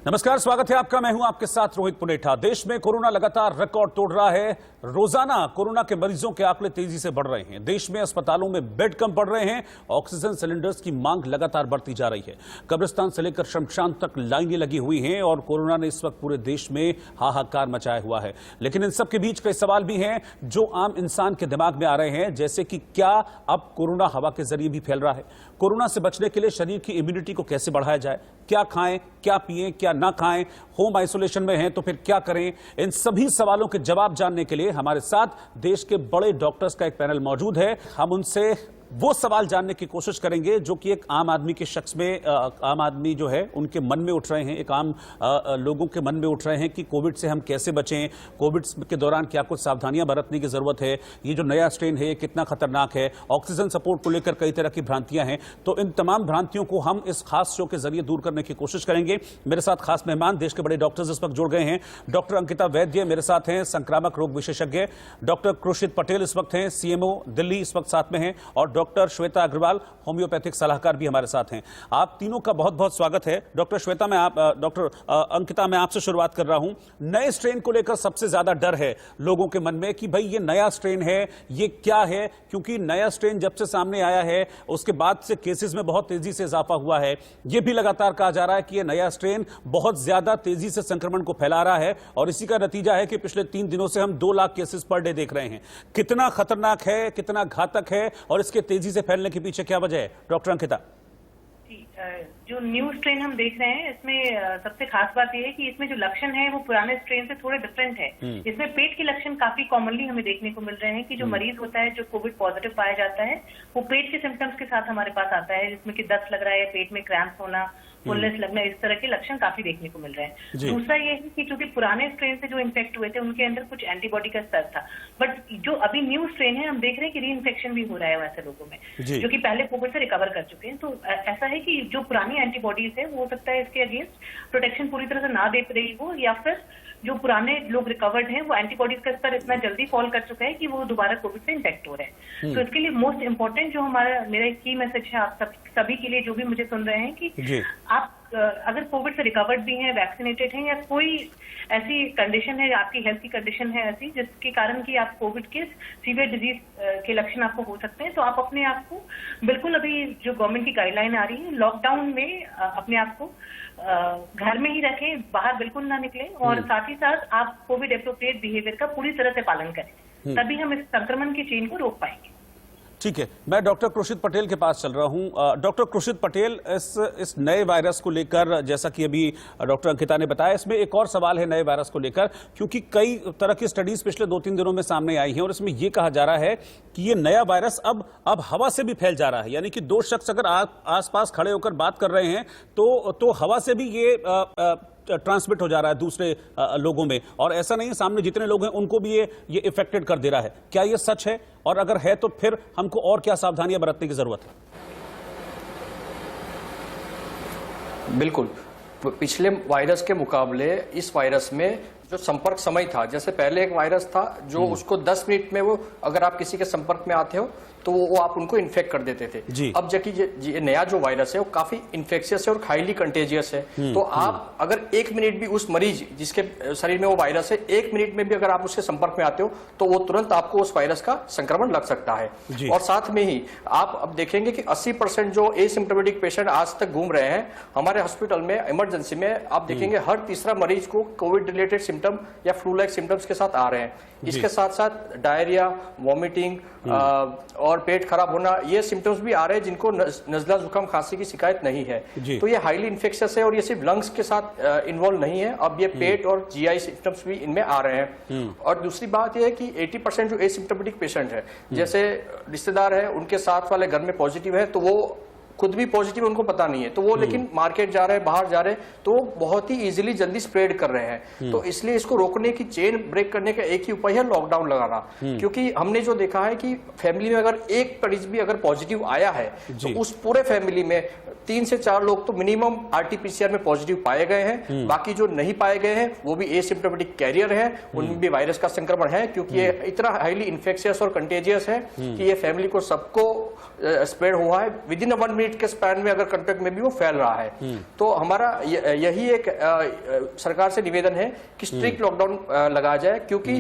नमस्कार, स्वागत है आपका। मैं हूं आपके साथ रोहित पुनेठा। देश में कोरोना लगातार रिकॉर्ड तोड़ रहा है। रोजाना कोरोना के मरीजों के आंकड़े तेजी से बढ़ रहे हैं। देश में अस्पतालों में बेड कम पड़ रहे हैं। ऑक्सीजन सिलेंडर्स की मांग लगातार बढ़ती जा रही है। कब्रिस्तान से लेकर शमशान तक लाइनें लगी हुई हैं और कोरोना ने इस वक्त पूरे देश में हाहाकार मचाया हुआ है। लेकिन इन सब के बीच कई सवाल भी हैं जो आम इंसान के दिमाग में आ रहे हैं, जैसे कि क्या अब कोरोना हवा के जरिए भी फैल रहा है? कोरोना से बचने के लिए शरीर की इम्यूनिटी को कैसे बढ़ाया जाए? क्या खाएं, क्या पिएं, क्या ना खाएं? होम आइसोलेशन में हैं तो फिर क्या करें? इन सभी सवालों के जवाब जानने के लिए हमारे साथ देश के बड़े डॉक्टर्स का एक पैनल मौजूद है। हम उनसे वो सवाल जानने की कोशिश करेंगे जो कि एक आम आदमी के शख्स में, आम आदमी जो है उनके मन में उठ रहे हैं, एक आम लोगों के मन में उठ रहे हैं कि कोविड से हम कैसे बचें, कोविड के दौरान क्या कुछ सावधानियां बरतने की जरूरत है, ये जो नया स्ट्रेन है ये कितना खतरनाक है, ऑक्सीजन सपोर्ट को लेकर कई तरह की भ्रांतियां हैं। तो इन तमाम भ्रांतियों को हम इस खास शो के जरिए दूर करने की कोशिश करेंगे। मेरे साथ खास मेहमान देश के बड़े डॉक्टर्स इस वक्त जुड़ गए हैं। डॉक्टर अंकिता वैद्य मेरे साथ हैं, संक्रामक रोग विशेषज्ञ। डॉक्टर क्रुशित पटेल इस वक्त हैं, सीएमओ दिल्ली इस वक्त साथ में हैं। और डॉक्टर श्वेता अग्रवाल, होम्योपैथिक सलाहकार भी हमारे साथ हैं। आप तीनों का बहुत बहुत स्वागत है। डॉक्टर श्वेता, डॉक्टर अंकिता, मैं आपसे शुरुआत कर रहा हूं। नए स्ट्रेन को लेकर सबसे ज्यादा डर है लोगों के मन में कि भाई ये नया स्ट्रेन है, ये क्या है? क्योंकि नया स्ट्रेन जब से सामने आया है उसके बाद से केसेस में बहुत तेजी से इजाफा हुआ है। यह भी लगातार कहा जा रहा है कि यह नया स्ट्रेन बहुत ज्यादा तेजी से संक्रमण को फैला रहा है और इसी का नतीजा है कि पिछले 3 दिनों से हम 2 लाख केसेस पर डे देख रहे हैं। कितना खतरनाक है, कितना घातक है और इसके तेजी से फैलने के पीछे क्या वजह है? डॉक्टर अंकिता। जो न्यू स्ट्रेन हम देख रहे हैं इसमें सबसे खास बात यह है कि इसमें जो लक्षण है वो पुराने स्ट्रेन से थोड़े डिफरेंट है। इसमें पेट के लक्षण काफी कॉमनली हमें देखने को मिल रहे हैं कि जो मरीज होता है जो कोविड पॉजिटिव पाया जाता है वो पेट के सिम्टम्स के साथ हमारे पास आता है, जिसमें कि दस्त लग रहा है, पेट में क्रैम्प होना, फुलनेस लगना, इस तरह के लक्षण काफी देखने को मिल रहे हैं। दूसरा ये है कि चूंकि पुराने स्ट्रेन से जो इन्फेक्ट हुए थे उनके अंदर कुछ एंटीबॉडी का स्तर था, बट जो अभी न्यू स्ट्रेन है हम देख रहे हैं कि री इन्फेक्शन भी हो रहा है वैसे लोगों में जो कि पहले कोविड से रिकवर कर चुके हैं। तो ऐसा है कि जो पुरानी एंटीबॉडीज है वो हो सकता है इसके अगेंस्ट प्रोटेक्शन पूरी तरह से ना दे रही हो, या फिर जो पुराने लोग रिकवर्ड हैं वो एंटीबॉडीज का स्तर इतना जल्दी फॉल कर चुका है कि वो दोबारा कोविड से इन्फेक्ट हो रहे हैं। तो इसके लिए मोस्ट इंपॉर्टेंट जो मेरा की मैसेज है आप सभी के लिए जो भी मुझे सुन रहे हैं कि आप अगर कोविड से रिकवर्ड भी हैं, वैक्सीनेटेड हैं, या कोई ऐसी कंडीशन है, आपकी हेल्थ की कंडीशन है ऐसी जिसके कारण कि आप कोविड के सीवियर डिजीज के लक्षण आपको हो सकते हैं, तो आप अपने आप को बिल्कुल, अभी जो गवर्नमेंट की गाइडलाइन आ रही है, लॉकडाउन में अपने आप को घर में ही रखें, बाहर बिल्कुल ना निकलें, और साथ ही साथ आप कोविड एप्रोप्रिएट बिहेवियर का पूरी तरह से पालन करें, तभी हम इस संक्रमण की चेन को रोक पाएंगे। ठीक है, मैं डॉक्टर क्रुशित पटेल के पास चल रहा हूं। डॉक्टर क्रुशित पटेल, इस नए वायरस को लेकर, जैसा कि अभी डॉक्टर अंकिता ने बताया, इसमें एक और सवाल है नए वायरस को लेकर, क्योंकि कई तरह की स्टडीज पिछले 2-3 दिनों में सामने आई हैं और इसमें यह कहा जा रहा है कि ये नया वायरस अब हवा से भी फैल जा रहा है। यानी कि 2 शख्स अगर आसपास खड़े होकर बात कर रहे हैं तो हवा से भी ये ट्रांसमिट हो जा रहा है दूसरे लोगों में, और ऐसा नहीं है, सामने जितने लोग हैं उनको भी ये इफेक्टेड कर दे रहा है। क्या ये सच है? और अगर है तो फिर हमको और क्या सावधानियां बरतने की जरूरत है? बिल्कुल, पिछले वायरस के मुकाबले इस वायरस में जो संपर्क समय था, जैसे पहले एक वायरस था जो उसको 10 मिनट में वो अगर आप किसी के संपर्क में आते हो तो वो आप उनको इन्फेक्ट कर देते थे। अब जबकि नया जो वायरस है वो काफी इन्फेक्शियस है और हाईली कंटेजियस है। तो आप अगर 1 मिनट भी उस मरीज जिसके शरीर में वो वायरस है, 1 मिनट में भी अगर आप उसके संपर्क में आते हो तो वो तुरंत आपको उस वायरस का संक्रमण लग सकता है। और साथ में ही आप अब देखेंगे कि 80% जो एसिम्प्टोमेटिक पेशेंट आज तक घूम रहे हैं हमारे हॉस्पिटल में, इमरजेंसी में, आप देखेंगे हर तीसरा मरीज को कोविड रिलेटेड सिम्टम या फ्लू लाइक सिम्टम्स के साथ आ रहे हैं। इसके साथ साथ डायरिया, वॉमिटिंग और पेट खराब होना, ये सिम्टम्स भी आ रहे हैं जिनको नजला, जुकाम, खांसी की शिकायत नहीं है। तो ये हाईली इन्फेक्शियस है और ये सिर्फ लंग्स के साथ इन्वॉल्व नहीं है, अब ये पेट और जीआई सिम्टम्स भी इनमें आ रहे हैं। और दूसरी बात ये है कि 80% जो एसिम्प्टोमेटिक पेशेंट है, जैसे रिश्तेदार है, उनके साथ वाले घर में पॉजिटिव है तो वो खुद भी पॉजिटिव, उनको पता नहीं है, तो वो लेकिन मार्केट जा रहे हैं, बाहर जा रहे हैं, तो बहुत ही इजीली जल्दी स्प्रेड कर रहे हैं। तो इसलिए इसको रोकने की, चेन ब्रेक करने का एक ही उपाय है लॉकडाउन लगाना। क्योंकि हमने जो देखा है कि फैमिली में अगर एक मरीज भी अगर पॉजिटिव आया है तो उस पूरे फैमिली में 3 से 4 लोग तो मिनिमम आरटीपीसीआर में पॉजिटिव पाए गए हैं। बाकी जो नहीं पाए गए हैं वो भी एसिम्प्टोमेटिक कैरियर है, उनमें भी वायरस का संक्रमण है, क्योंकि ये इतना हाईली इन्फेक्शियस और कंटेजियस है कि ये फैमिली को सबको स्प्रेड हुआ है। विद इन 1 मिनट मिनट के स्पैन में अगर कांटेक्ट में भी वो फैल रहा है। तो हमारा यही एक सरकार से निवेदन है कि स्ट्रिक्ट लॉकडाउन लगाया जाए, क्योंकि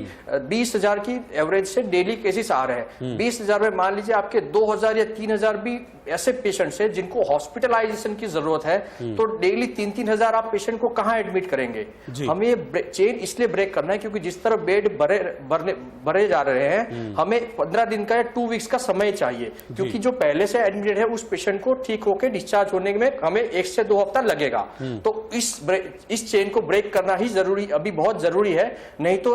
20,000 की एवरेज से डेली केसेस आ रहे हैं। 20,000 में मान लीजिए आपके 2,000 या 3,000 भी ऐसे पेशेंट्स हैं जिनको हॉस्पिटलाइजेशन की जरूरत है, तो डेली 3-3 हजार आप पेशेंट को कहां एडमिट करेंगे? हमें ये चेन इसलिए ब्रेक करना है क्योंकि जिस तरह बेड भरे जा रहे हैं, हमें 15 दिन का या 2 वीक्स का समय चाहिए, क्योंकि जो पहले से एडमिटेड है उस पेशेंट को ठीक होकर डिस्चार्ज होने में हमें 1 से 2 हफ्ता लगेगा। तो इस चेन को ब्रेक करना ही जरूरी, अभी बहुत जरूरी है। नहीं तो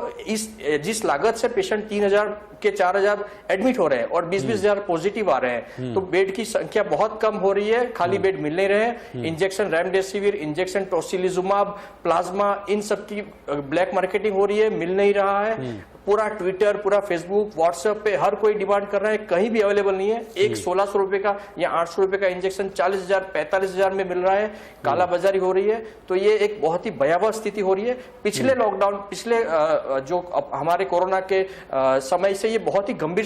जिस लागत से पेशेंट 3,000 के 4,000 एडमिट हो रहे हैं और 20-20 हजार पॉजिटिव आ रहे हैं, तो बेड की संख्या बहुत कम हो रही है, खाली बेड मिल नहीं रहे हैं। इंजेक्शन रेमडेसिविर, इंजेक्शन टोसिलिजुमाब, प्लाज्मा, इन सब की ब्लैक मार्केटिंग हो रही है, मिल नहीं रहा है। पूरा ट्विटर, पूरा फेसबुक, व्हाट्सएप पे हर कोई डिमांड कर रहा है, कहीं भी अवेलेबल नहीं है। एक 1,600 रुपए का या 800 रुपए का इंजेक्शन 40,000 45,000 में मिल रहा है, कालाबाजारी हो रही है। तो ये एक बहुत ही भयावह स्थिति हो रही है। पिछले लॉकडाउन, पिछले जो हमारे कोरोना के समय से ये बहुत ही गंभीर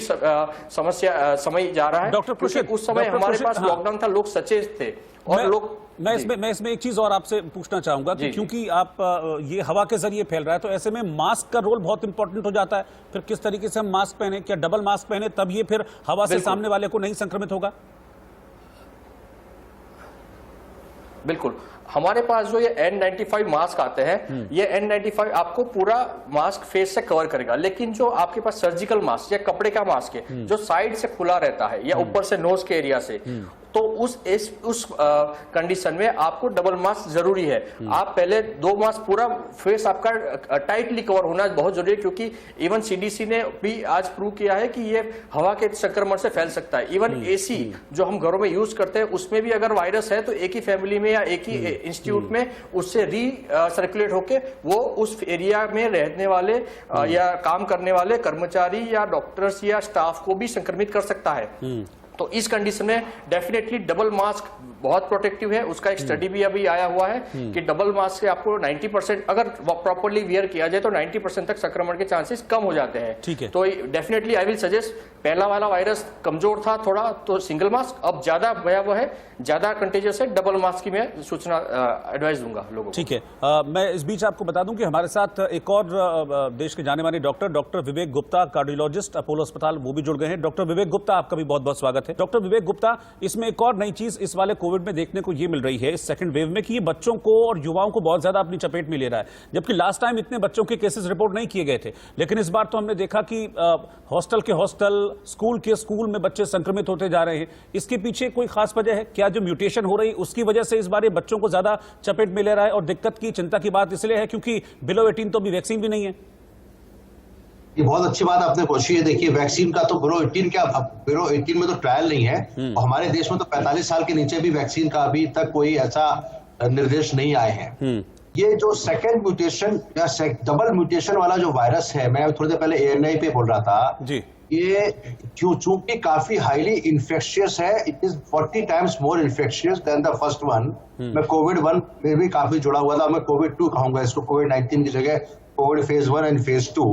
समस्या समय जा रहा है। डॉक्टर उस समय हमारे पास लॉकडाउन था, लोग सचेत थे और लोग मैं इसमें एक चीज और आपसे पूछना चाहूंगा कि क्योंकि आप ये हवा के जरिए फैल रहा है, तो ऐसे में मास्क का रोल बहुत इंपॉर्टेंट हो जाता है। फिर किस तरीके से हम मास्क पहने, क्या डबल मास्क पहने तब ये फिर हवा से सामने वाले को नहीं संक्रमित होगा? बिल्कुल, हमारे पास जो ये N95 मास्क आते हैं, ये N95 आपको पूरा मास्क फेस से कवर करेगा, लेकिन जो आपके पास सर्जिकल मास्क या कपड़े का मास्क है जो साइड से खुला रहता है या ऊपर से नोज के एरिया से, तो उस कंडीशन में आपको डबल मास्क जरूरी है। आप पहले 2 मास्क पूरा फेस आपका टाइटली कवर होना बहुत जरूरी है, क्योंकि इवन CDC ने भी आज प्रूव किया है कि ये हवा के संक्रमण से फैल सकता है। इवन AC जो हम घरों में यूज करते हैं उसमें भी अगर वायरस है तो एक ही फैमिली में या एक ही इंस्टीट्यूट में उससे सर्कुलेट होके वो उस एरिया में रहने वाले या काम करने वाले कर्मचारी या डॉक्टर्स या स्टाफ को भी संक्रमित कर सकता है। तो इस कंडीशन में डेफिनेटली डबल मास्क बहुत प्रोटेक्टिव है। उसका एक स्टडी भी अभी आया हुआ है कि डबल मास्क से आपको 90% अगर प्रॉपर्ली वियर किया जाए तो 90% तक संक्रमण के चांसेस कम हो जाते हैं। ठीक है। तो डेफिनेटली आई विल सजेस्ट, पहला वाला वायरस कमजोर था थोड़ा तो सिंगल मास्क, अब ज्यादा भयावह है, ज्यादा कंटेजियस है, डबल मास्क की मैं सूचना एडवाइस दूंगा लोगों को। ठीक है। मैं इस बीच आपको बता दूं कि हमारे साथ एक और देश के जाने माने डॉक्टर विवेक गुप्ता, कार्डियोलॉजिस्ट, अपोलो अस्पताल, वो भी जुड़ गए हैं। डॉक्टर विवेक गुप्ता, आपका भी बहुत बहुत स्वागत है। डॉक्टर विवेक गुप्ता, इसमें एक और नई चीज इस वाले कोविड में देखने को ये मिल रही है इस सेकंड वेव में कि ये बच्चों को और युवाओं को बहुत ज्यादा अपनी चपेट में ले रहा है, जबकि लास्ट टाइम इतने बच्चों के केसेस रिपोर्ट नहीं किए गए थे। लेकिन इस बार तो हमने देखा कि हॉस्टल के हॉस्टल, स्कूल के स्कूल में बच्चे संक्रमित होते जा रहे हैं। इसके पीछे कोई खास वजह है क्या? जो म्यूटेशन हो रही उसकी वजह से इस बार ये बच्चों को ज्यादा चपेट में ले रहा है? और दिक्कत की, चिंता की बात इसलिए है क्योंकि बिलो 18 तो अभी वैक्सीन भी नहीं है। ये बहुत अच्छी बात आपने पूछी है। देखिए, वैक्सीन का तो बिलो 18 में तो ट्रायल नहीं है, और हमारे देश में तो 45 साल के नीचे भी वैक्सीन का अभी तक कोई ऐसा निर्देश नहीं आए हैं। ये जो सेकंड म्यूटेशन या डबल म्यूटेशन वाला जो वायरस है, मैं थोड़ी देर पहले ANI पे बोल रहा था जी, ये चूंकि काफी हाईली इन्फेक्शियस है, it is 40 times more infectious than the first one. मैं कोविड-1 में भी काफी जुड़ा हुआ था, मैं कोविड-2 कहूंगा इसको, कोविड-19 की जगह कोविड फेज 1 एंड फेज 2।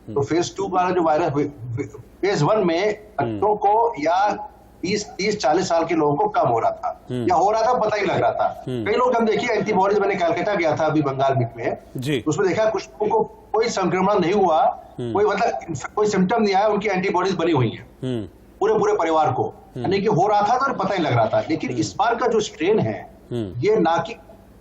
तो फेज 2 वाला जो वायरस, फेज 1 में बच्चों को या 20-30-40 साल के लोगों को कम हो रहा था या हो रहा था पता ही लग रहा था। कई लोग हम देखिए एंटीबॉडीज, मैंने कलकत्ता गया था अभी बंगाल में जी, उसमें देखा कुछ लोगों को कोई संक्रमण नहीं हुआ, कोई मतलब कोई सिम्टम नहीं आया, उनकी एंटीबॉडीज बनी हुई है पूरे परिवार को, यानी कि हो रहा था तो पता ही लग रहा था। लेकिन इस बार का जो स्ट्रेन है ये ना कि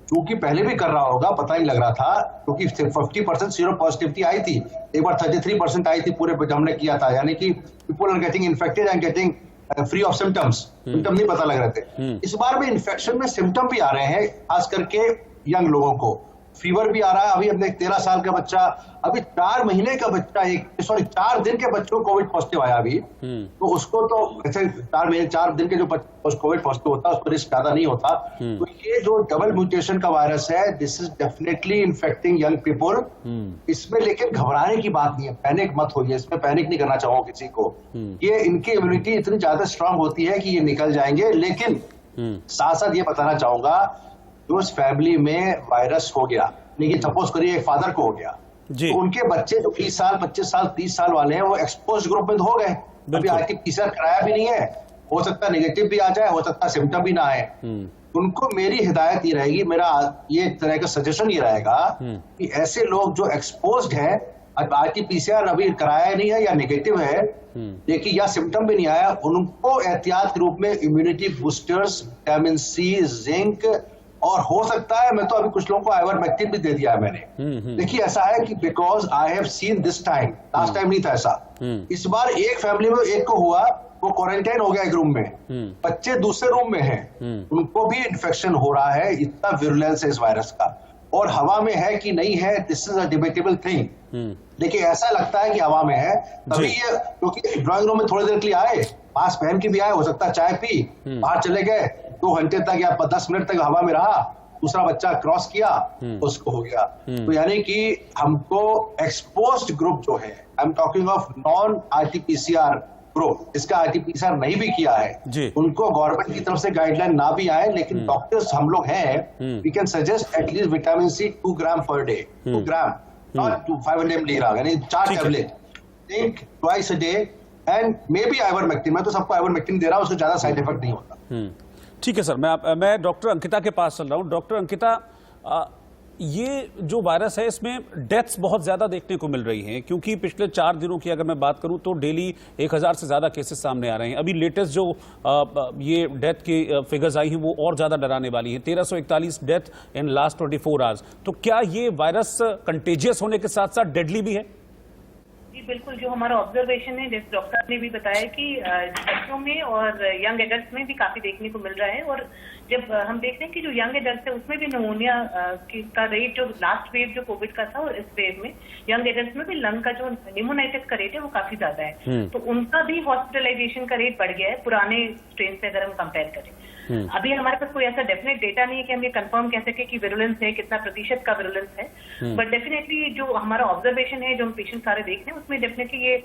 क्योंकि पहले भी कर रहा होगा पता ही लग रहा था, क्योंकि 50% सीरो पॉजिटिविटी आई थी, एक बार 33% आई थी पूरे हमने किया था, यानी कि people are getting infected and getting free of symptoms, symptom नहीं पता लग रहे थे। इस बार में इन्फेक्शन में सिम्टम भी आ रहे हैं, खास करके यंग लोगों को फीवर भी आ रहा है। अभी हमने 13 साल का बच्चा, अभी 4 महीने का बच्चा, 4 दिन के बच्चों को कोविड पॉजिटिव आया अभी, तो उसको तो ऐसे 4 दिन के जो कोविड पॉजिटिव होता है उसको रिस्क ज्यादा नहीं होता। तो ये जो डबल म्यूटेशन का वायरस है, this is definitely infecting young people. इसमें लेकिन घबराने की बात नहीं है, पैनिक मत होइए, इसमें पैनिक नहीं करना चाहूंगा किसी को। ये इनकी इम्यूनिटी इतनी ज्यादा स्ट्रांग होती है कि ये निकल जाएंगे। लेकिन साथ साथ ये बताना चाहूंगा, जो उस फैमिली में वायरस हो गया, लेकिन सपोज करिए एक फादर को हो गया, तो उनके बच्चे जो 20 साल 25 साल 30 साल वाले हैं वो एक्सपोज ग्रुप में तो हो गए, अभी आरटी-पीसीआर कराया भी नहीं है, हो सकता है नेगेटिव भी आ जाए, हो सकता है सिम्टम भी ना आए। उनको मेरी हिदायत ये रहेगी, मेरा ये तरह का सजेशन ये रहेगा कि ऐसे लोग जो एक्सपोज्ड हैं, RT-PCR अभी कराया नहीं है या नेगेटिव है, देखिए या सिम्टम भी नहीं आया, उनको एहतियात के रूप में immunity boosters, vitamin C, zinc, और हो सकता है मैं तो अभी कुछ लोगों को आइवरमेक्टिन भी दे दिया है मैंने। देखिए ऐसा है कि because I have seen this time, last time नहीं था ऐसा, इस बार एक फैमिली में एक को हुआ, वो क्वारंटाइन हो गया एक रूम में, बच्चे दूसरे रूम में हैं, उनको भी इन्फेक्शन हो रहा है। इतना विरुलेंस है इस वायरस का, और हवा में है कि नहीं है, this is a debatable thing. देखिए ऐसा लगता है कि हवा में है, तभी ये, क्योंकि ड्राइंग रूम में थोड़ी देर के लिए आए, मास्क पहन के भी आए, हो सकता है चाय पी, बाहर चले गए, 2 घंटे तक या 10 मिनट तक हवा में रहा, दूसरा बच्चा क्रॉस किया, उसको हो गया। तो यानी कि हमको एक्सपोज्ड ग्रुप जो है, I am talking of non RT-PCR group, इसका RT-PCR नहीं भी किया है, उनको गवर्नमेंट की तरफ से गाइडलाइन ना भी आए, लेकिन डॉक्टर्स हम लोग हैं, we can suggest at least vitamin C 2 gram per day, 2 gram, not 500 milligram, यानी 4 tablet, take twice a day, and may be ivermectin. मैं तो सबको आइवरमेक्टिन दे रहा हूँ, उसको ज्यादा साइड इफेक्ट नहीं होता। ठीक है सर, मैं डॉक्टर अंकिता के पास चल रहा हूं। डॉक्टर अंकिता, ये जो वायरस है इसमें डेथ्स बहुत ज्यादा देखने को मिल रही हैं, क्योंकि पिछले 4 दिनों की अगर मैं बात करूं तो डेली 1000 से ज्यादा केसेस सामने आ रहे हैं। अभी लेटेस्ट जो ये डेथ की फिगर्स आई हैं वो और ज्यादा डराने वाली हैं, 1341 डेथ इन लास्ट 24 आवर्स। तो क्या ये वायरस कंटेजियस होने के साथ साथ डेडली भी है? जी बिल्कुल, जो हमारा ऑब्जर्वेशन है, जैसे डॉक्टर ने भी बताया कि बच्चों में और यंग एडल्ट में भी काफी देखने को मिल रहा है। और जब हम देखते हैं कि जो यंग एडल्ट है उसमें भी निमोनिया का रेट, जो लास्ट वेव जो कोविड का था, और इस वेव में यंग एडल्ट में भी लंग का जो निमोनाइटिस का रेट है वो काफी ज्यादा है। तो उनका भी हॉस्पिटलाइजेशन का रेट बढ़ गया है पुराने स्ट्रेन से अगर हम कंपेयर करें। अभी हमारे पास कोई ऐसा डेफिनेट डेटा नहीं है कि हम ये कंफर्म कह सके कि विरुलेंस है, कितना प्रतिशत का विरुलेंस है, बट डेफिनेटली जो हमारा ऑब्जर्वेशन है, जो हम पेशेंट सारे देख रहे हैं, उसमें डेफिनेटली ये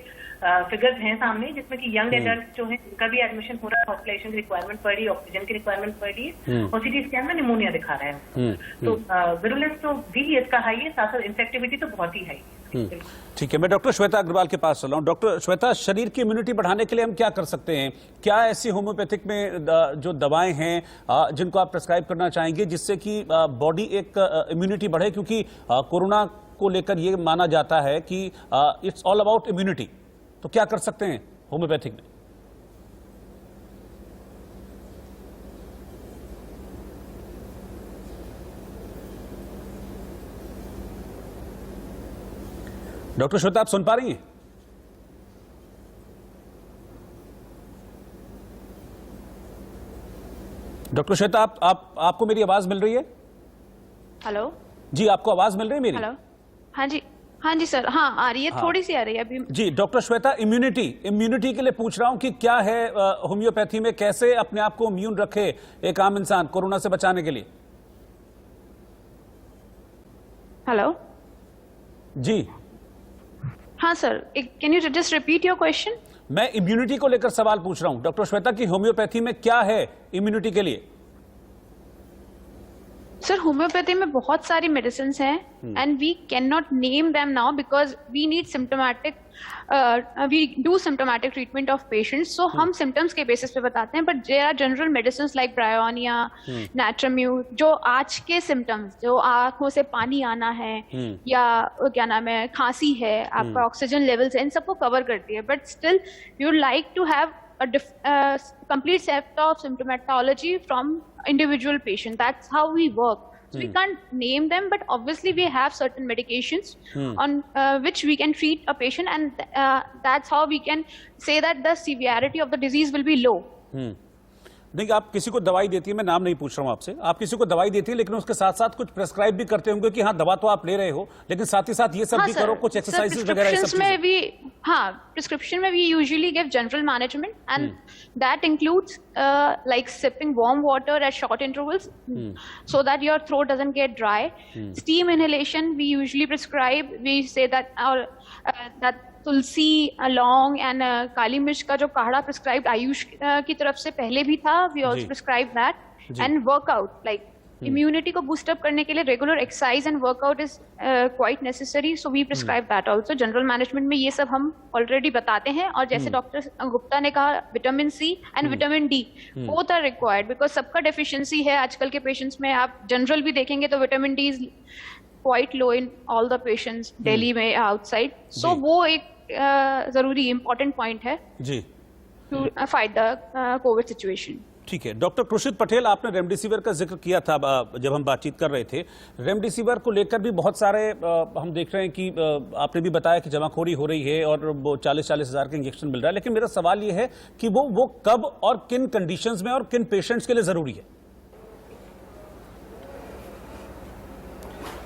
फिगर्स हैं सामने, जिसमें कि यंग एडल्ट जो है उनका भी एडमिशन हो रहा है, हॉस्पिटलाइजेशन की रिक्वायरमेंट पड़ रही है, ऑक्सीजन की रिक्वायरमेंट पड़ रही है, और सीटी स्कैन में निमोनिया दिखा रहा है। तो विरुलेंस तो भी इसका हाई है, साथ साथ इन्फेक्टिविटी तो बहुत ही हाई है। ठीक है, मैं डॉक्टर श्वेता अग्रवाल के पास चल रहा हूं। डॉक्टर श्वेता, शरीर की इम्यूनिटी बढ़ाने के लिए हम क्या कर सकते हैं? क्या ऐसी होम्योपैथिक में जो दवाएं हैं जिनको आप प्रिस्क्राइब करना चाहेंगे, जिससे कि बॉडी एक इम्यूनिटी बढ़े? क्योंकि कोरोना को लेकर ये माना जाता है कि इट्स ऑल अबाउट इम्यूनिटी, तो क्या कर सकते हैं होम्योपैथिक में? डॉक्टर श्वेता, आप सुन पा रही हैं? डॉक्टर श्वेता, आपको मेरी आवाज मिल रही है? हेलो जी, आपको आवाज मिल रही है मेरी? हेलो, हाँ जी सर, हाँ आ रही है, हाँ। थोड़ी सी आ रही है अभी। जी डॉक्टर श्वेता, इम्यूनिटी के लिए पूछ रहा हूं कि क्या है होम्योपैथी में, कैसे अपने आप को इम्यून रखे एक आम इंसान कोरोना से बचाने के लिए? हेलो जी हाँ sir, can you just repeat your question? मैं इम्यूनिटी को लेकर सवाल पूछ रहा हूं डॉक्टर श्वेता की होम्योपैथी में क्या है इम्यूनिटी के लिए? सर, होम्योपैथी में बहुत सारी मेडिसिन हैं, and we can not name them now because we need symptomatic, we do symptomatic treatment of patients. So हम सिम्टम्स के बेसिस पे बताते हैं, but there are general medicine like Bryonia, natrum mur, जो आज के सिम्टम्स, जो आंखों से पानी आना है या क्या नाम है, खांसी है, आपका ऑक्सीजन लेवल्स है, इन सबको कवर करती है। But still we would like to have a complete set of symptomatology from individual patient. That's how we work. So we can't name them, but obviously we have certain medications on which we can treat a patient, and that's how we can say that the severity of the disease will be low. नहीं, आप किसी को दवाई देती है, मैं नाम नहीं पूछ रहा हूं आपसे, आप किसी को दवाई देती है, लेकिन उसके साथ साथ कुछ प्रेस्क्राइब भी करते होंगे कि हाँ दवा तो आप ले रहे हो, लेकिन साथ ही साथ ये सब भी करो, कुछ एक्सरसाइजेस वगैरह, ये सब में भी। हाँ, प्रिस्क्रिप्शन में we usually give general management, and that includes like sipping warm water at short intervals so that your throat doesn't get dry. Steam inhalation we usually prescribe. We say that that तुलसी, लौंग and काली मिर्च का जो काढ़ा prescribed Ayush की तरफ से पहले भी था, we also prescribe that. And workout, like immunity को बूस्ट अप करने के लिए regular exercise and workout is quite necessary, so we prescribe that also. General management में ये सब हम ऑलरेडी बताते हैं, और जैसे डॉक्टर गुप्ता ने कहा, vitamin C and vitamin D both are required, because सबका डेफिशिएंसी है आजकल के पेशेंट्स में। आप जनरल भी देखेंगे तो vitamin D is quite low in all the patients, Delhi में आउटसाइड। सो वो एक जरूरी इंपॉर्टेंट पॉइंट है जी to fight the COVID situation. ठीक है। डॉक्टर कृषित पटेल, आपने रेमडेसिविर का जिक्र किया था जब हम बातचीत कर रहे थे। रेमडेसिविर को लेकर भी बहुत सारे हम देख रहे हैं कि आपने भी बताया कि जमाखोरी हो रही है और वो 40-40 हज़ार का इंजेक्शन मिल रहा है, लेकिन मेरा सवाल ये है कि वो कब और किन कंडीशंस में और किन पेशेंट्स के लिए जरूरी है?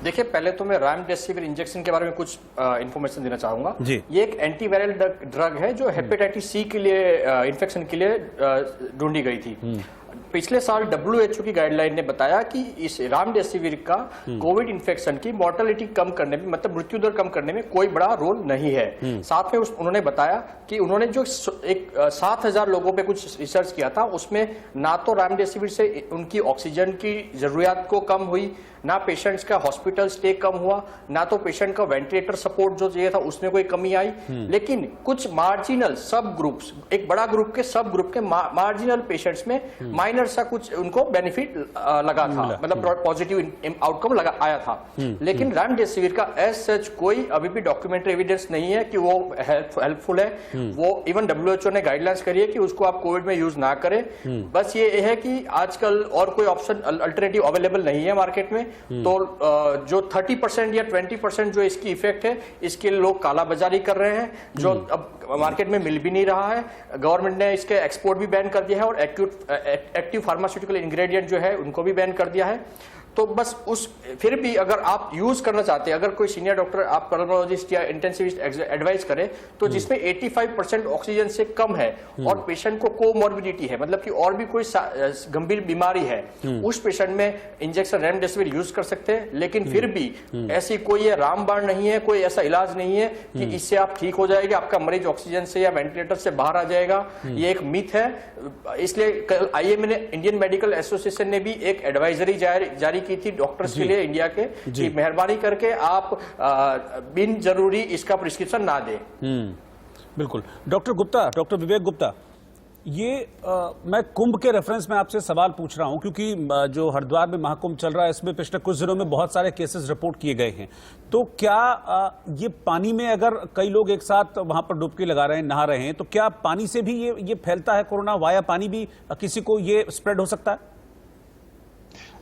देखिए, पहले तो मैं रेमडेसिविर इंजेक्शन के बारे में कुछ इंफॉर्मेशन देना चाहूंगा जी। ये एक एंटीवायरल ड्रग है जो हेपेटाइटिस सी के लिए इन्फेक्शन के लिए ढूंढी गई थी। पिछले साल WHO की गाइडलाइन ने बताया कि इस रेमडेसिविर का कोविड इन्फेक्शन की मॉर्टेलिटी कम करने में, मतलब मृत्यु दर कम करने में कोई बड़ा रोल नहीं है। साथ में उन्होंने बताया कि उन्होंने जो 7,000 लोगों पे कुछ रिसर्च किया था, उसमें ना तो रेमडेसिविर से उनकी ऑक्सीजन की जरूरियात को कम हुई, ना पेशेंट्स का हॉस्पिटल स्टे कम हुआ, ना तो पेशेंट का वेंटिलेटर सपोर्ट जो चाहिए था उसमें कोई कमी आई। लेकिन कुछ मार्जिनल सब ग्रुप्स, एक बड़ा ग्रुप के सब ग्रुप के मार्जिनल पेशेंट्स में माइनर सा कुछ उनको बेनिफिट लगा था, मतलब पॉजिटिव आउटकम आया था। लेकिन रेमडेसिविर का एज सच कोई अभी भी डॉक्यूमेंट्री एविडेंस नहीं है कि वो हेल्पफुल है। वो इवन WHO ने गाइडलाइंस करी है कि उसको आप कोविड में यूज ना करें। बस ये है कि आजकल और कोई ऑप्शन अल्टरनेटिव अवेलेबल नहीं है मार्केट में, तो जो 30% या 20% जो इसकी इफेक्ट है, इसके लोग काला बाजारी कर रहे हैं, जो अब मार्केट में मिल भी नहीं रहा है। गवर्नमेंट ने इसके एक्सपोर्ट भी बैन कर दिया है और एक्टिव फार्मास्यूटिकल इंग्रेडिएंट जो है उनको भी बैन कर दिया है। तो बस फिर भी अगर आप यूज करना चाहते हैं, अगर कोई सीनियर डॉक्टर, आप पल्मोनोलॉजिस्ट या इंटेंसिविस्ट एडवाइस करें, तो जिसमें 85% ऑक्सीजन से कम है और पेशेंट को कोमॉर्बिडिटी है, मतलब कि और भी कोई गंभीर बीमारी है, उस पेशेंट में इंजेक्शन रेमडेसिविर यूज कर सकते हैं। लेकिन फिर भी ऐसी कोई रामबाण नहीं है, कोई ऐसा इलाज नहीं है कि इससे आप ठीक हो जाएंगे, आपका मरीज ऑक्सीजन से या वेंटिलेटर से बाहर आ जाएगा। ये एक मिथ है। इसलिए कल IMA ने, इंडियन मेडिकल एसोसिएशन ने भी एक एडवाइजरी जारी की थी डॉक्टर्स के लिए इंडिया के, कि मेहरबानी करके आप बिन जरूरी इसका प्रिस्क्रिप्शन ना दें। बिल्कुल। डॉक्टर गुप्ता, डॉक्टर विवेक गुप्ता, ये मैं कुंभ के रेफरेंस में आपसे सवाल पूछ रहा हूं क्योंकि जो हरिद्वार में महाकुंभ चल रहा है, इसमें पिछले कुछ दिनों में बहुत सारे केसेस रिपोर्ट किए गए हैं। तो क्या ये पानी में अगर कई लोग एक साथ वहां पर डुबकी लगा रहे हैं, नहा रहे हैं, तो क्या पानी से भी ये फैलता है कोरोना? वाया पानी भी किसी को ये स्प्रेड हो सकता है?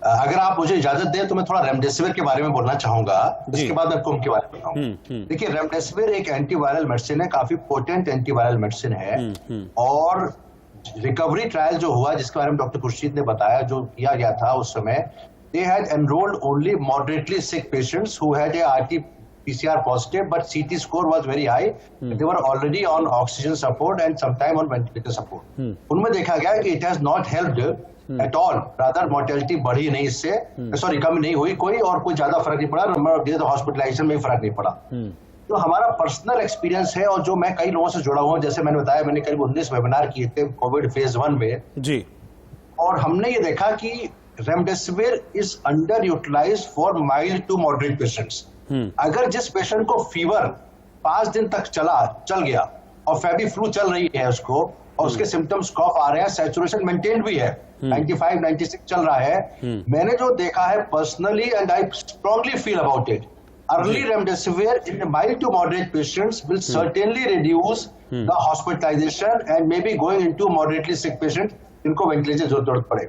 अगर आप मुझे इजाजत दें तो मैं थोड़ा रेमडेसिविर के बारे में बोलना चाहूंगा, इसके बाद मैं कुंभ के बारे में बताऊंगा। देखिए, रेमडेसिविर एक एंटीवायरल मेडिसिन है, काफी पोटेंट एंटीवायरल मेडिसिन है। और रिकवरी ट्रायल जो हुआ, जिसके बारे में डॉक्टर खुर्शीद ने बताया, जो किया गया था उस समय, they had enrolled only moderately sick patients who had a RT-PCR positive, but CT score was very high. They were already on oxygen support and sometime on ventilator support. उनमें देखा गया कि it has not helped at all, rather mortality बढ़ी नहीं इससे, sorry कम नहीं हुई कोई, और कोई ज्यादा फर्क नहीं पड़ा, हॉस्पिटलाइजेशन में भी फर्क नहीं पड़ा। तो हमारा पर्सनल एक्सपीरियंस है, और जो मैं कई लोगों से जुड़ा हुआ हूं, जैसे मैंने बताया, मैंने करीब 19 वेबिनार किए थे कोविड फेज 1 में जी, और हमने ये देखा कि remdesivir is underutilised for mild to moderate patients. अगर जिस पेशेंट को फीवर 5 दिन तक चल गया और फेबी फ्लू चल रही है उसको, और उसके सिम्टम्स कॉफ आ रहे हैं, सैचुरेशन मेंटेन भी है, 95-96 चल रहा है, मैंने जो देखा है personally, and I strongly feel about it, early remdesivir in mild to moderate patients will certainly reduce the hospitalization and maybe going into moderately sick patients जिनको वेंटिलेटर की जरूरत पड़े।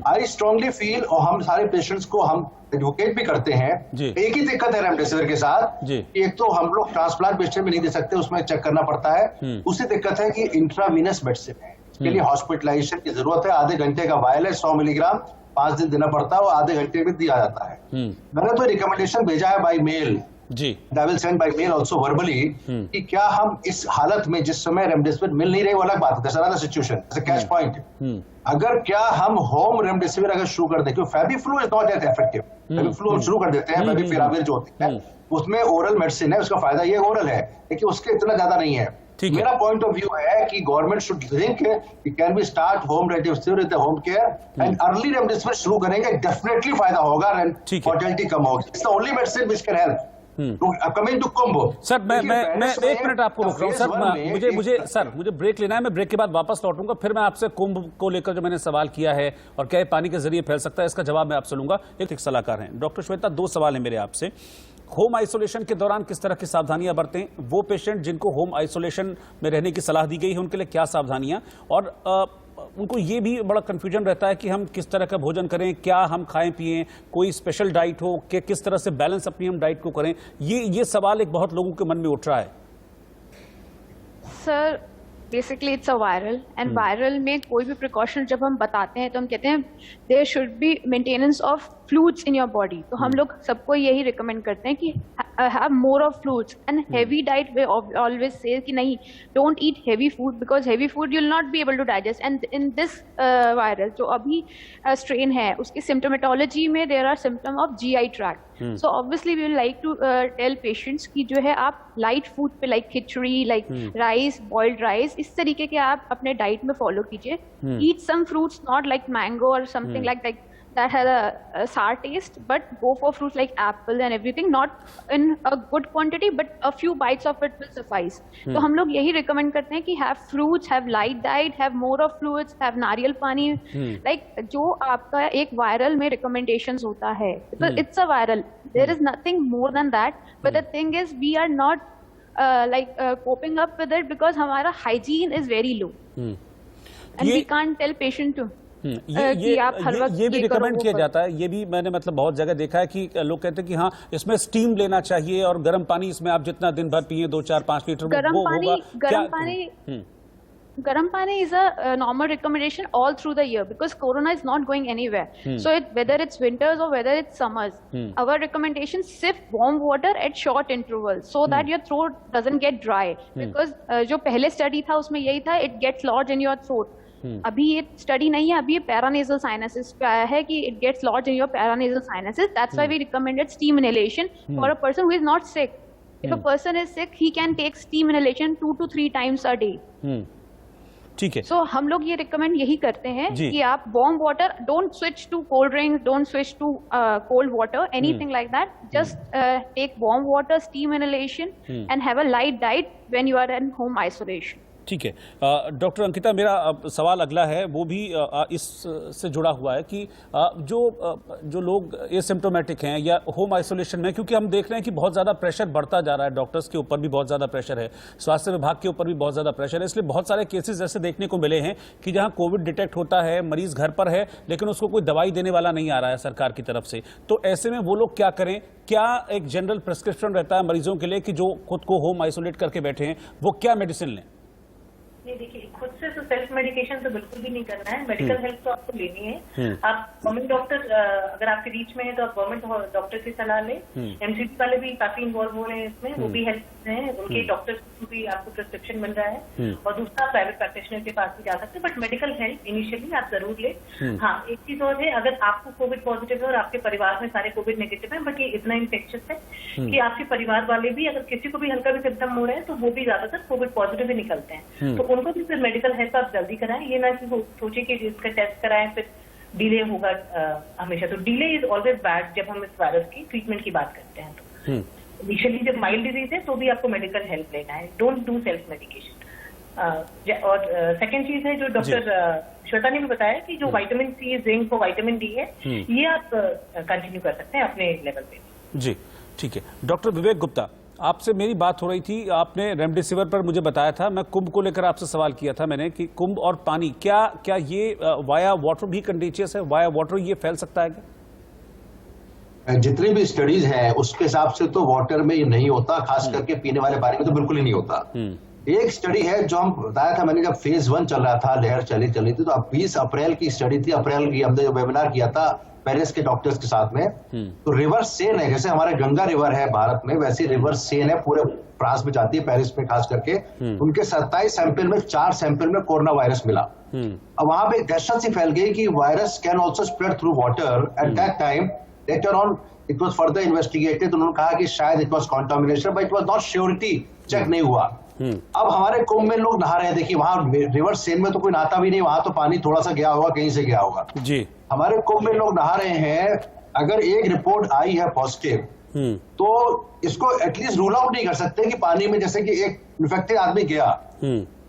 आई स्ट्रांगली फील, और हम सारे पेशेंट्स को हम advocate भी करते हैं। एक ही दिक्कत है रेमडेसिविर के साथ, एक तो हम लोग ट्रांसप्लांट पेशेंट में नहीं दे सकते, उसमें चेक करना पड़ता है। दूसरी दिक्कत है कि इंट्रावीनस मेडिसिन है, इसके लिए हॉस्पिटलाइजेशन की जरूरत है। आधे घंटे का वायल है, 100 मिलीग्राम 5 दिन देना पड़ता है, और आधे घंटे में दिया जाता है। मैंने तो रिकमेंडेशन भेजा है by mail, I will send by mail also verbally, कि क्या हम इस हालत में, जिस समय रेमडेसिविर मिल नहीं रही, वो अलग बात है, that's another situation, it's a catch point। अगर क्या हम होम रेमडेसिविर अगर शुरू कर दें, क्योंकि FabiFlu is not at effective, FabiFlu हम शुरू कर देते हैं, फेविपिराविर जो होती है उसमें ओरल मेडिसिन है, उसका फायदा ये ओरल है, लेकिन उसके इतना ज्यादा नहीं है। ठीक है। मेरा पॉइंट ऑफ व्यू है कि government should think can be start home remdesivir with home care and early remdesivir शुरू करेंगे, डेफिनेटली फायदा होगा एंड ठीक है। मॉर्टेलिटी कम होगी। It's the only medicine which can help. Coming to Kumbh, sir मैं एक मिनट आपको रोक रहा हूं सर, मुझे ब्रेक लेना है। मैं ब्रेक के बाद वापस लौटूंगा, फिर मैं आपसे कुंभ को लेकर जो मैंने सवाल किया है और क्या ये पानी के जरिए फैल सकता है, इसका जवाब मैं आपसे लूंगा। एक सलाहकार हैं डॉक्टर श्वेता, दो सवाल है मेरे आपसे। होम आइसोलेशन के दौरान किस तरह की सावधानियां बरतें? वो पेशेंट जिनको होम आइसोलेशन में रहने की सलाह दी गई है उनके लिए क्या सावधानियां, और उनको ये भी बड़ा कंफ्यूजन रहता है कि हम किस तरह का भोजन करें, क्या हम खाएं पिएं, कोई स्पेशल डाइट हो कि किस तरह से बैलेंस अपनी हम डाइट को करें। ये सवाल एक बहुत लोगों के मन में उठ रहा है। Sir basically it's a viral, and viral में कोई भी प्रिकॉशन जब हम बताते हैं तो हम कहते हैं there should be maintenance of fluids in your body. तो हम लोग सबको यही रिकमेंड करते हैं कि have more of fluids and heavy diet. We always say कि नहीं, don't eat heavy food because heavy food you will not be able to digest. And in this viral जो अभी स्ट्रेन है उसकी सिम्टोमेटोलॉजी में there are symptom of GI tract. So obviously we will like to tell patients कि जो है आप light food पे like khichdi, like rice, boiled rice, इस तरीके के आप अपने डाइट में फॉलो कीजिए। Eat some fruits, not like mango और something like that has a sour taste, but go for fruits like apple and everything, not in a good quantity but a few bites of it will suffice. तो हम लोग यही recommend करते हैं कि have fruits, have light diet, have more of fluids, have नारियल पानी, like जो आपका एक viral में recommendations होता है, because it's a viral, there is nothing more than that, but the thing is we are not coping up with it because हमारा hygiene is very low and we can't tell patient to ये भी recommend किया जाता है। ये भी मैंने मतलब बहुत जगह देखा है कि लोग कहते हैं कि हाँ इसमें स्टीम लेना चाहिए और गर्म पानी इसमें आप जितना दिन भर पिए 2, 4, 5 litre Garam pani is a normal recommendation all through the year because corona is not going anywhere. So whether it's winters or whether it's summers, our recommendation sip warm water at short intervals so that your throat doesn't get dry. Because जो पहले study था उसमें यही था, it gets lodged in your throat. अभी ये study नहीं है, अभी ये पैरानेजल साइनसिस पे आया है कि it gets lodged in your paranasal sinuses. That's why we recommended steam inhalation for a person who is not sick. If a person is sick he can take steam inhalation 2 to 3 times a day. ठीक है। सो हम लोग ये recommend यही करते हैं कि आप warm water, don't switch to cold drinks, don't switch to cold water, anything like that. Just take warm water, steam inhalation and have a light diet when you are in home isolation. ठीक है। Doctor Ankita, मेरा सवाल अगला है, वो भी इससे जुड़ा हुआ है कि जो लोग एसिम्प्टोमेटिक हैं या होम आइसोलेशन में, क्योंकि हम देख रहे हैं कि बहुत ज़्यादा प्रेशर बढ़ता जा रहा है, डॉक्टर्स के ऊपर भी बहुत ज़्यादा प्रेशर है, स्वास्थ्य विभाग के ऊपर भी बहुत ज़्यादा प्रेशर है, इसलिए बहुत सारे केसेस ऐसे देखने को मिले हैं कि जहाँ कोविड डिटेक्ट होता है, मरीज घर पर है लेकिन उसको कोई दवाई देने वाला नहीं आ रहा है सरकार की तरफ से। तो ऐसे में वो लोग क्या करें? क्या एक जनरल प्रिस्क्रिप्शन रहता है मरीजों के लिए कि जो खुद को होम आइसोलेट करके बैठे हैं वो क्या मेडिसिन लें? नहीं, देखिए खुद से तो सेल्फ मेडिकेशन तो बिल्कुल भी नहीं करना है। मेडिकल हेल्प तो आपको लेनी है। आप गवर्नमेंट डॉक्टर अगर आपके रीच में है तो आप गवर्नमेंट डॉक्टर की सलाह लें। MCP वाले भी काफी इन्वॉल्व हो रहे हैं इसमें, वो भी हेल्प कर रहे हैं, उनके डॉक्टर को भी आपको प्रिस्क्रिप्शन मिल रहा है। और दूसरा प्राइवेट प्रैक्टिशनर के पास भी जा सकते हैं, बट मेडिकल हेल्प इनिशियली आप जरूर लें। हाँ, एक चीज और है, अगर आपको कोविड पॉजिटिव है और आपके परिवार में सारे कोविड नेगेटिव है, बट ये इतना इन्फेक्शियस है कि आपके परिवार वाले भी अगर किसी को भी हल्का भी सिम्टम हो रहे हैं तो वो भी ज्यादातर कोविड पॉजिटिव ही निकलते हैं। तो उनको भी फिर मेडिकल हेल्प आप जल्दी कराएं। ये ना कि सोचे कि इसका टेस्ट कराएं फिर डिले होगा हमेशा। तो डिले इज ऑलवेज बैड जब हम इस वायरस की ट्रीटमेंट की बात करते हैं। तो इनिशियली जब माइल्ड डिजीज है तो भी आपको मेडिकल हेल्प लेना है, डोंट डू सेल्फ मेडिकेशन। और सेकेंड चीज है जो डॉक्टर श्वेता ने भी बताया कि जो विटामिन सी, जिंक और विटामिन डी है, ये आप कंटिन्यू कर सकते हैं अपने लेवल पे। जी ठीक है। डॉक्टर विवेक गुप्ता, आपसे मेरी बात हो रही थी, आपने रेमडेसिविर पर मुझे बताया था, मैं कुंभ को लेकर आपसे सवाल किया था मैंने कि कुंभ और पानी क्या ये वाया वाटर भी कंटेजियस है? वाया वाटर ये फैल सकता है क्या? जितनी भी स्टडीज है उसके हिसाब से तो वाटर में ये नहीं होता, खास करके पीने वाले पानी में तो बिल्कुल ही नहीं होता। एक स्टडी है जो हम बताया था मैंने, जब फेज 1 चल रहा था, लहर चली थी, तो 20 अप्रैल की स्टडी थी। अप्रैल की हमने जो वेबिनार किया था पेरिस के डॉक्टर्स के साथ में, तो रिवर सेन है, जैसे हमारे गंगा रिवर है भारत में, वैसे रिवर सेन है पूरे फ्रांस में जाती है, पेरिस में खास करके। उनके 27 सैंपल में 4 सैंपल में कोरोना वायरस मिला। अब वहां पे दहशत सी फैल गई कि virus can also spread through water. At that time later on it was further investigated, उन्होंने कहा कि शायद it was contamination, but it was not surety, check नहीं हुआ। अब हमारे कुंभ में लोग नहा रहे हैं, देखिए वहां रिवर सेन में तो कोई नहाता भी नहीं, वहां तो पानी थोड़ा सा गया होगा, कहीं से गया होगा जी। हमारे कुंभ में लोग नहा रहे हैं, अगर एक रिपोर्ट आई है पॉजिटिव तो इसको एटलीस्ट रूल आउट नहीं कर सकते कि पानी में जैसे कि एक इन्फेक्टेड आदमी गया,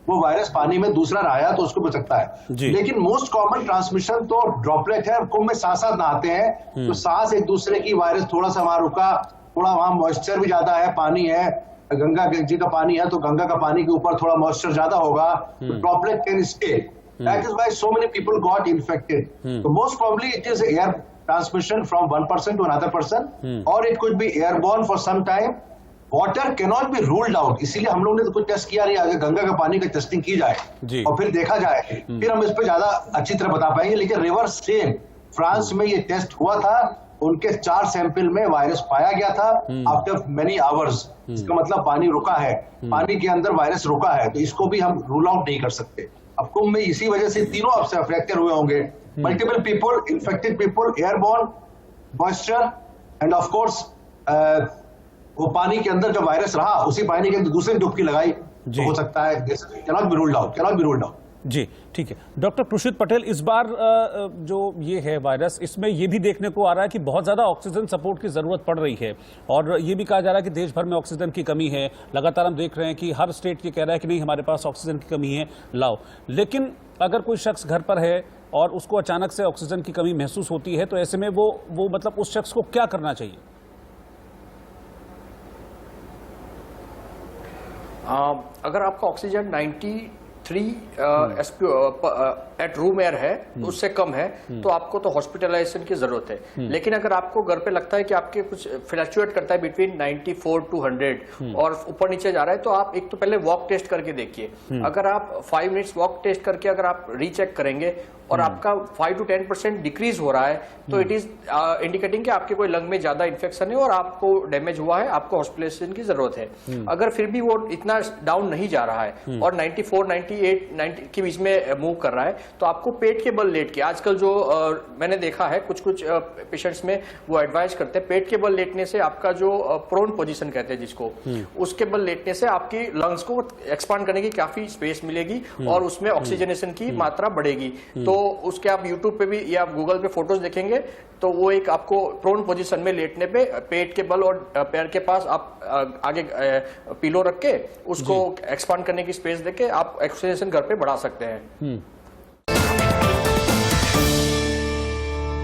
वो वायरस पानी में दूसरा नहाया तो उसको बच सकता है। लेकिन मोस्ट कॉमन ट्रांसमिशन तो ड्रॉपलेट है, कुंभ में साथ साथ नहाते हैं तो सांस एक दूसरे की, वायरस थोड़ा सा वहां रुका, थोड़ा वहां मॉइस्चर भी ज्यादा है, पानी है, गंगा जी का पानी है तो गंगा का पानी के ऊपर थोड़ा मॉइस्चर ज्यादा होगा, तो droplet can stay, that is why so many people got infected. तो most probably it is air transmission from one person to another person, और it could be airborne for some time. Water cannot be ruled out, इसीलिए हम लोग ने तो कुछ test किया नहीं, आगे गंगा का पानी का टेस्टिंग की जाए और फिर देखा जाए, फिर हम इस पे ज्यादा अच्छी तरह बता पाएंगे। लेकिन रिवर सेन फ्रांस में ये टेस्ट हुआ था, उनके 4 सैंपल में वायरस पाया गया था आफ्टर मेनी आवर्स, इसका मतलब पानी रुका है, पानी के अंदर वायरस रुका है, तो इसको भी हम रूल आउट नहीं कर सकते। अब कुंभ में इसी वजह से तीनों आपसे अफेक्टेड हुए होंगे, multiple people, infected people, airborne, moisture end of course वो पानी के अंदर जब वायरस रहा उसी पानी के अंदर दूसरी डुबकी लगाई तो हो सकता है, cannot be ruled out, cannot be ruled out. जी ठीक है। डॉक्टर प्रुषित पटेल, इस बार जो ये है वायरस, इसमें ये भी देखने को आ रहा है कि बहुत ज्यादा ऑक्सीजन सपोर्ट की जरूरत पड़ रही है, और ये भी कहा जा रहा है कि देश भर में ऑक्सीजन की कमी है। लगातार हम देख रहे हैं कि हर स्टेट ये कह रहा है कि नहीं हमारे पास ऑक्सीजन की कमी है, लाओ। लेकिन अगर कोई शख्स घर पर है और उसको अचानक से ऑक्सीजन की कमी महसूस होती है, तो ऐसे में वो मतलब उस शख्स को क्या करना चाहिए? अगर आपका ऑक्सीजन 93 एट रूम एयर है तो उससे कम है तो आपको तो हॉस्पिटलाइजेशन की जरूरत है। लेकिन अगर आपको घर पे लगता है कि आपके कुछ फ्लक्चुएट करता है बिटवीन 94 टू 100 और ऊपर नीचे जा रहा है, तो आप एक तो पहले वॉक टेस्ट करके देखिए। अगर आप 5 मिनट्स वॉक टेस्ट करके अगर आप रीचेक करेंगे और आपका 5 to 10% डिक्रीज हो रहा है तो इट इज इंडिकेटिंग कि आपके कोई लंग में ज्यादा इन्फेक्शन है और आपको डैमेज हुआ है, आपको हॉस्पिटलाइजेशन की जरूरत है। अगर फिर भी वो इतना डाउन नहीं जा रहा है और 94, 98, 90 के बीच में मूव कर रहा है, तो आपको पेट के बल लेट के, आजकल जो मैंने देखा है कुछ पेशेंट्स में वो एडवाइज करते हैं पेट के बल लेटने से आपका जो प्रोन पोजीशन कहते हैं जिसको, उसके बल लेटने से आपकी लंग्स को एक्सपांड करने की काफी स्पेस मिलेगी और उसमें ऑक्सीजनेशन की मात्रा बढ़ेगी। तो उसके आप YouTube पे भी या गूगल पे फोटोज देखेंगे तो वो एक आपको प्रोन पोजीशन में लेटने पे पेट के बल और पैर के पास आप आगे पिलो रख के उसको एक्सपांड करने की स्पेस देके आप ऑक्सीजनेशन घर पे बढ़ा सकते हैं।